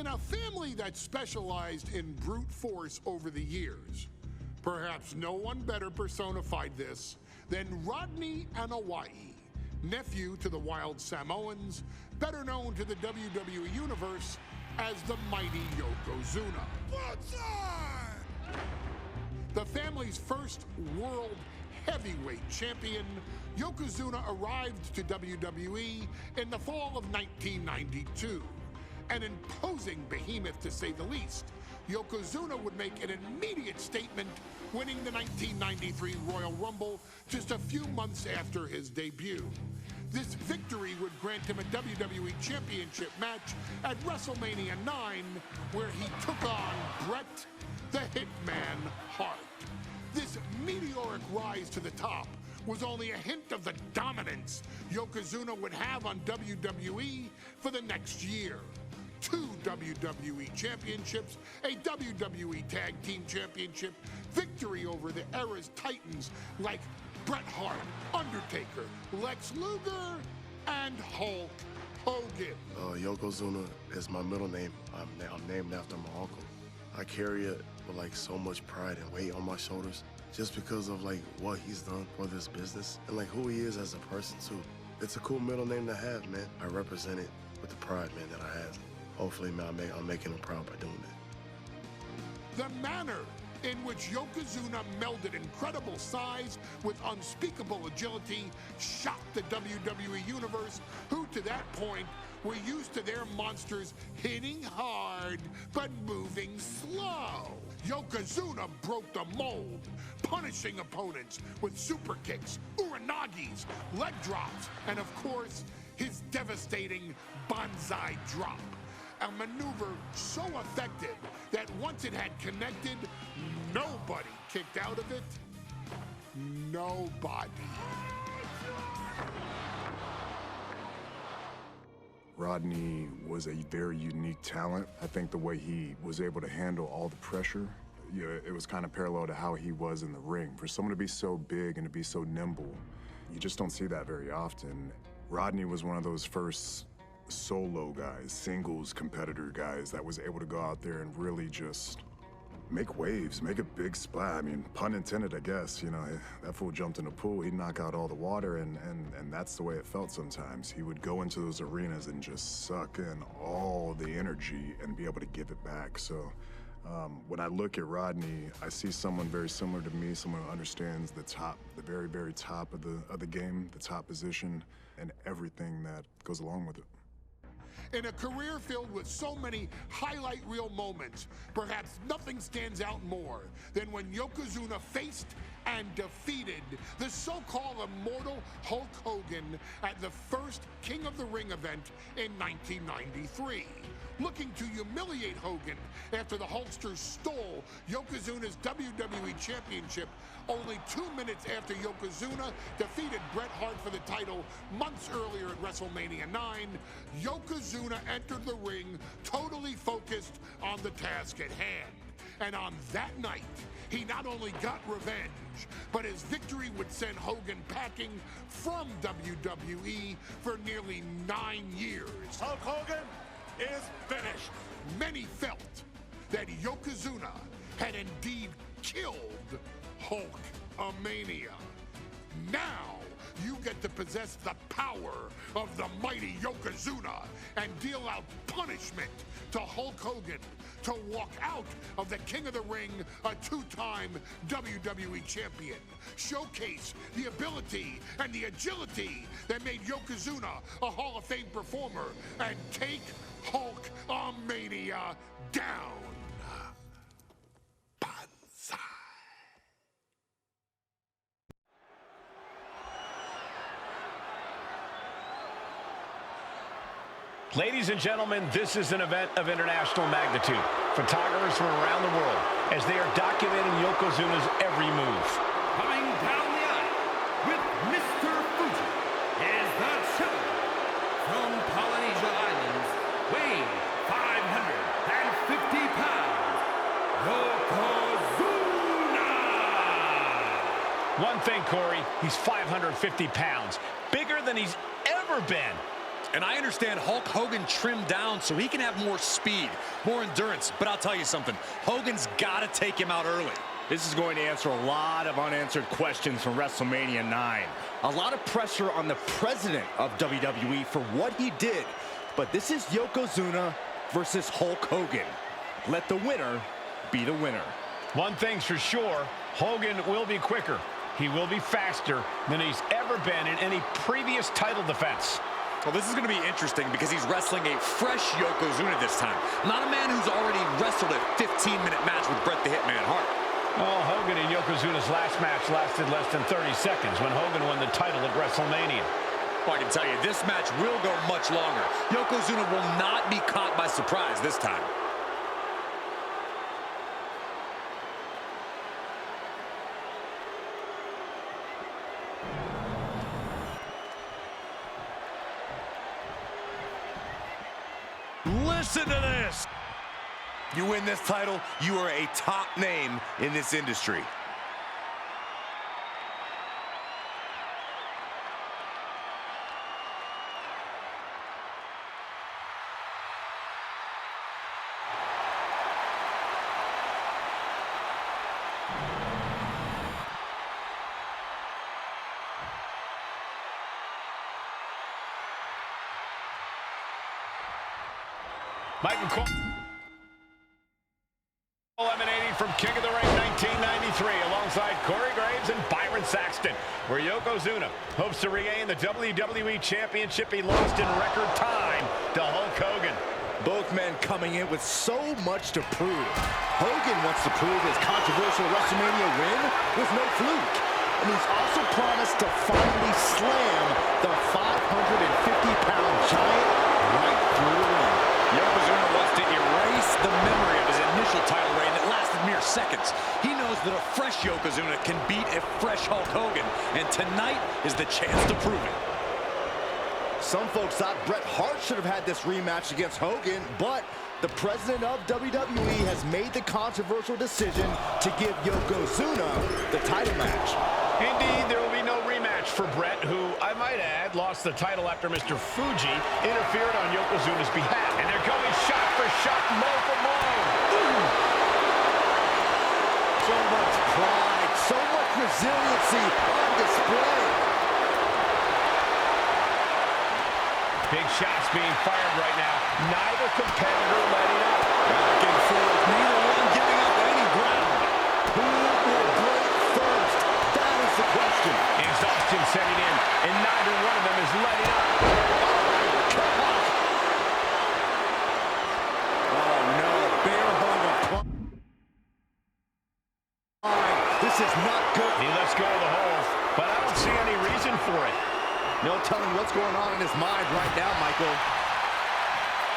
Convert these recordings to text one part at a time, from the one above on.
In a family that specialized in brute force over the years, perhaps no one better personified this than Rodney Anoa'i, nephew to the Wild Samoans, better known to the WWE Universe as the mighty Yokozuna. The family's first world heavyweight champion, Yokozuna arrived to WWE in the fall of 1992. An imposing behemoth, to say the least, Yokozuna would make an immediate statement, winning the 1993 Royal Rumble just a few months after his debut. This victory would grant him a WWE Championship match at WrestleMania 9, where he took on Bret the Hitman Hart. This meteoric rise to the top was only a hint of the dominance Yokozuna would have on WWE for the next year. 2 WWE championships, a WWE Tag Team Championship, victory over the era's titans like Bret Hart, Undertaker, Lex Luger, and Hulk Hogan. Yokozuna is my middle name. I'm named after my uncle. I carry it with like so much pride and weight on my shoulders just because of like what he's done for this business and like who he is as a person too. It's a cool middle name to have, man. I represent it with the pride, man, that I have. Hopefully, man, I'm making him proud by doing that. The manner in which Yokozuna melded incredible size with unspeakable agility shocked the WWE Universe, who to that point were used to their monsters hitting hard but moving slow. Yokozuna broke the mold, punishing opponents with super kicks, uranagis, leg drops, and of course, his devastating banzai drop. A maneuver so effective that once it had connected, nobody kicked out of it. Nobody. Rodney was a very unique talent. I think the way he was able to handle all the pressure, it was kind of parallel to how he was in the ring. For someone to be so big and to be so nimble, you just don't see that very often. Rodney was one of those first solo guys, singles competitor guys that was able to go out there and really just make waves, make a big splash. I mean, pun intended, I guess. You know, that fool jumped in the pool, he'd knock out all the water, and that's the way it felt sometimes. He would go into those arenas and just suck in all the energy and be able to give it back. So when I look at Rodney, I see someone very similar to me, someone who understands the top, the very, very top of the game, the top position, and everything that goes along with it. In a career filled with so many highlight reel moments, perhaps nothing stands out more than when Yokozuna faced and defeated the so-called immortal Hulk Hogan at the first King of the Ring event in 1993. Looking to humiliate Hogan after the Hulkster stole Yokozuna's WWE Championship only 2 minutes after Yokozuna defeated Bret Hart for the title months earlier at WrestleMania 9, Yokozuna entered the ring totally focused on the task at hand. And on that night, he not only got revenge, but his victory would send Hogan packing from WWE for nearly 9 years. Hulk Hogan is finished. Many felt that Yokozuna had indeed killed Hulkamania. Now, you get to possess the power of the mighty Yokozuna and deal out punishment to Hulk Hogan to walk out of the King of the Ring, a 2-time WWE champion. Showcase the ability and the agility that made Yokozuna a Hall of Fame performer and take Hulkamania down. Banzai. Ladies and gentlemen, this is an event of international magnitude. Photographers from around the world as they are documenting Yokozuna's every move. Coming down the aisle with Mr. Fuji is the champion from Polynesia Islands, weighing 550 pounds, Yokozuna! One thing, Corey, he's 550 pounds, bigger than he's ever been. And I understand Hulk Hogan trimmed down so he can have more speed, more endurance. But I'll tell you something, Hogan's got to take him out early. This is going to answer a lot of unanswered questions from WrestleMania 9. A lot of pressure on the president of WWE for what he did. But this is Yokozuna versus Hulk Hogan. Let the winner be the winner. One thing's for sure, Hogan will be quicker. He will be faster than he's ever been in any previous title defense. Well, this is going to be interesting because he's wrestling a fresh Yokozuna this time. Not a man who's already wrestled a 15-minute match with Bret the Hitman Hart. Well, Hogan and Yokozuna's last match lasted less than 30 seconds when Hogan won the title at WrestleMania. Well, I can tell you, this match will go much longer. Yokozuna will not be caught by surprise this time. Listen to this. You win this title, you are a top name in this industry. Michael Cole emanating from King of the Ring 1993 alongside Corey Graves and Byron Saxton, where Yokozuna hopes to regain the WWE Championship he lost in record time to Hulk Hogan. Both men coming in with so much to prove. Hogan wants to prove his controversial WrestleMania win was no fluke. And he's also promised to finally slam the 550-pound giant right through the ring. Yokozuna wants to erase the memory of his initial title reign that lasted mere seconds. He knows that a fresh Yokozuna can beat a fresh Hulk Hogan, and tonight is the chance to prove it. Some folks thought Bret Hart should have had this rematch against Hogan, but the president of WWE has made the controversial decision to give Yokozuna the title match. Indeed, there will be no rematch for Bret, who, I might add, lost the title after Mr. Fuji interfered on Yokozuna's behalf. And they're going shot for shot, blow for blow. So much pride, so much resiliency on display. Big shots being fired right now. Neither competitor letting up. Back and forth, neither one giving up any ground. Who will break first? That is the question. Exhaustion setting in, and neither one of them is letting up. Oh no, bear hug applied. This is not good. He lets go of the hold, but I don't see any reason for it. No telling what's going on in his mind right now, Michael.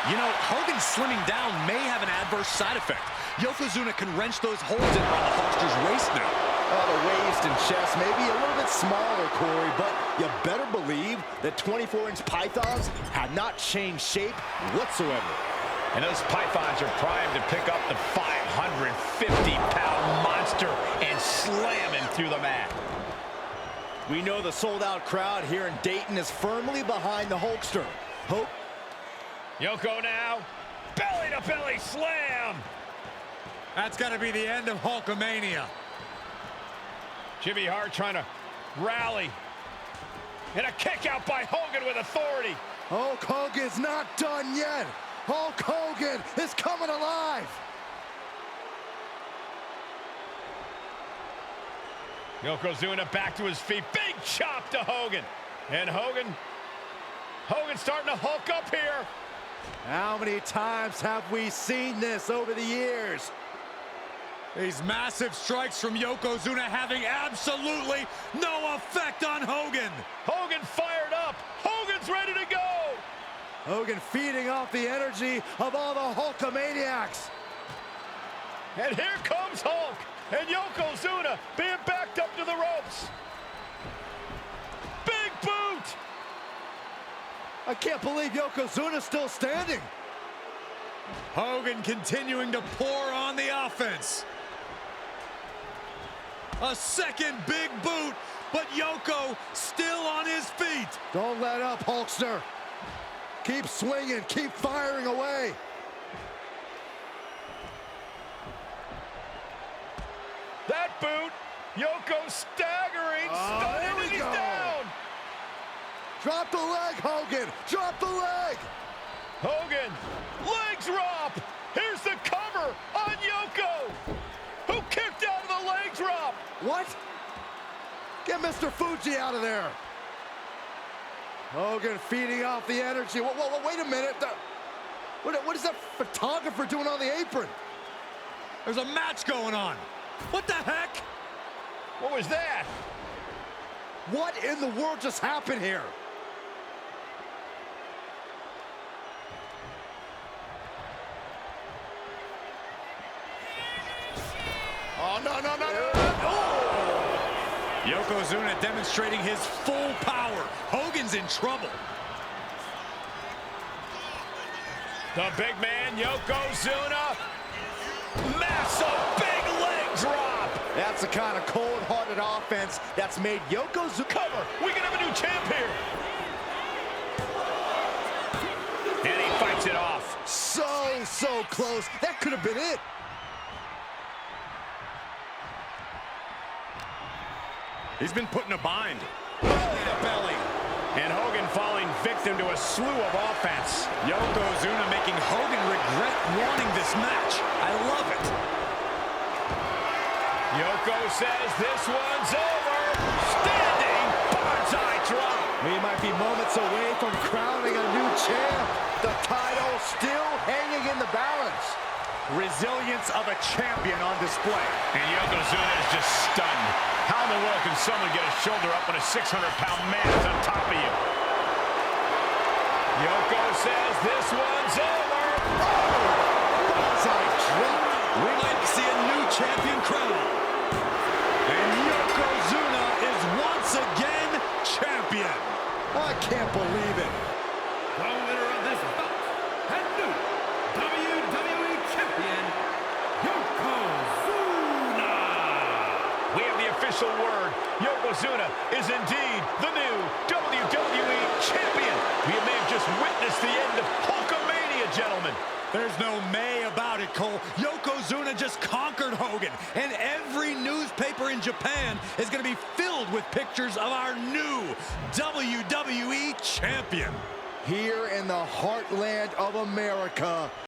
You know, Hogan slimming down may have an adverse side effect. Yokozuna can wrench those holes in around the Hulkster's waist now. Oh, the waist and chest may be a little bit smaller, Corey, but you better believe that 24-inch pythons have not changed shape whatsoever. And those pythons are primed to pick up the 550-pound monster and slam him through the mat. We know the sold-out crowd here in Dayton is firmly behind the Hulkster. Hope. Yoko now. Belly-to-belly slam. That's got to be the end of Hulkamania. Jimmy Hart trying to rally. And a kick out by Hogan with authority. Hulk Hogan's not done yet. Hulk Hogan is coming alive. Yokozuna back to his feet. Big chop to Hogan. And Hogan's starting to hulk up here. How many times have we seen this over the years? These massive strikes from Yokozuna having absolutely no effect on Hogan. Hogan fired up. Hogan's ready to go. Hogan feeding off the energy of all the Hulkamaniacs. And here comes Hulk. And Yokozuna being backed up to the ropes. Big boot. I can't believe Yokozuna's still standing. Hogan continuing to pour on the offense. A second big boot, but Yoko still on his feet. Don't let up, Hulkster. Keep swinging, keep firing away. That boot, Yoko staggering, stunning, and he's down. Drop the leg, Hogan, drop the leg. Hogan, leg drop. Here's the cover on Yoko, who kicked out of the leg drop. What? Get Mr. Fuji out of there. Hogan feeding off the energy. Whoa, wait a minute. What is that photographer doing on the apron? There's a match going on. What the heck? What was that? What in the world just happened here? Oh, no. Yokozuna demonstrating his full power. Hogan's in trouble. The big man, Yokozuna. Massive big leg drop. That's the kind of cold-hearted offense that's made Yokozuna Cover. We can have a new champ here. And he fights it off. so close. That could have been it. He's been put in a bind. Belly to belly. And Hogan falling victim to a slew of offense. Yokozuna making Hogan regret wanting this match. I love it. Yoko says this one's over. Standing banzai drop. We might be moments away from crowning a new champ. The title still hanging in the balance. Resilience of a champion on display. And Yokozuna is just stunned. How in the world can someone get a shoulder up when a 600-pound man is on top of you? Yoko says this one's over. Banzai drop. We might see a new champion crown. And Yokozuna is once again champion. I can't believe it. The winner of this bout and new WWE Champion, Yokozuna. We have the official word. Yokozuna is indeed the new WWE Champion. We may have just witnessed the end of Hulkamania, gentlemen. There's no may about it, Cole. Yokozuna just conquered Hogan, and every newspaper in Japan is going to be filled with pictures of our new WWE Champion. Here in the heartland of America,